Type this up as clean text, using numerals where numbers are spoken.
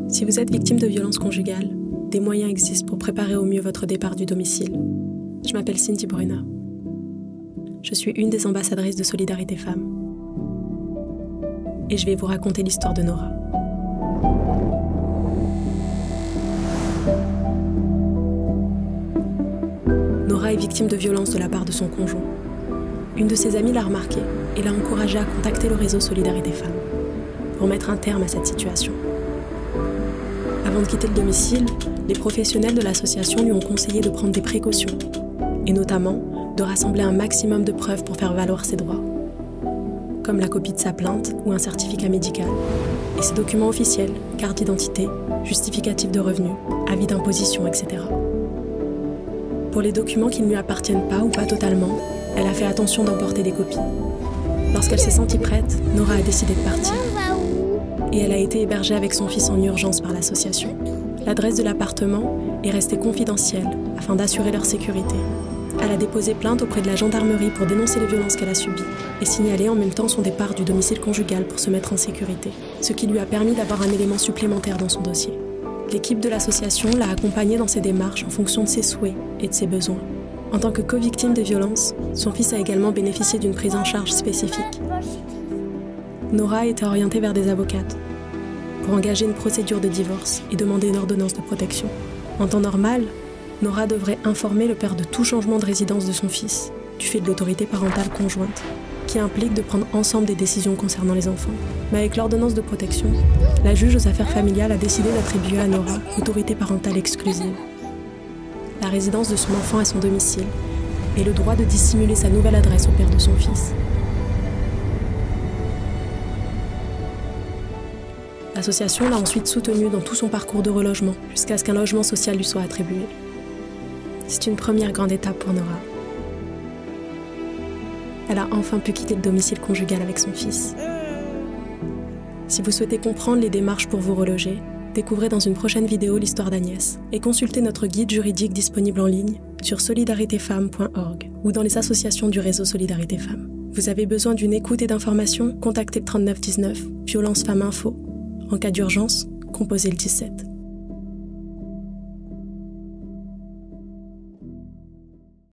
Si vous êtes victime de violences conjugales, des moyens existent pour préparer au mieux votre départ du domicile. Je m'appelle Cindy Bruna. Je suis une des ambassadrices de Solidarité Femmes. Et je vais vous raconter l'histoire de Nora. Nora est victime de violences de la part de son conjoint. Une de ses amies l'a remarqué et l'a encouragée à contacter le réseau Solidarité Femmes pour mettre un terme à cette situation. Avant de quitter le domicile, les professionnels de l'association lui ont conseillé de prendre des précautions, et notamment de rassembler un maximum de preuves pour faire valoir ses droits, comme la copie de sa plainte ou un certificat médical, et ses documents officiels, carte d'identité, justificatif de revenus, avis d'imposition, etc. Pour les documents qui ne lui appartiennent pas ou pas totalement, elle a fait attention d'emporter des copies. Lorsqu'elle s'est sentie prête, Nora a décidé de partir. Et elle a été hébergée avec son fils en urgence par l'association. L'adresse de l'appartement est restée confidentielle afin d'assurer leur sécurité. Elle a déposé plainte auprès de la gendarmerie pour dénoncer les violences qu'elle a subies et signaler en même temps son départ du domicile conjugal pour se mettre en sécurité, ce qui lui a permis d'avoir un élément supplémentaire dans son dossier. L'équipe de l'association l'a accompagnée dans ses démarches en fonction de ses souhaits et de ses besoins. En tant que co-victime des violences, son fils a également bénéficié d'une prise en charge spécifique. Nora a été orientée vers des avocates pour engager une procédure de divorce et demander une ordonnance de protection. En temps normal, Nora devrait informer le père de tout changement de résidence de son fils, du fait de l'autorité parentale conjointe, qui implique de prendre ensemble des décisions concernant les enfants. Mais avec l'ordonnance de protection, la juge aux affaires familiales a décidé d'attribuer à Nora l'autorité parentale exclusive, la résidence de son enfant à son domicile et le droit de dissimuler sa nouvelle adresse au père de son fils. L'association l'a ensuite soutenue dans tout son parcours de relogement, jusqu'à ce qu'un logement social lui soit attribué. C'est une première grande étape pour Nora. Elle a enfin pu quitter le domicile conjugal avec son fils. Si vous souhaitez comprendre les démarches pour vous reloger, découvrez dans une prochaine vidéo l'histoire d'Agnès et consultez notre guide juridique disponible en ligne sur solidaritéfemmes.org ou dans les associations du réseau Solidarité Femmes. Vous avez besoin d'une écoute et d'informations? Contactez le 3919, Violence Femmes Info. En cas d'urgence, composez le 17.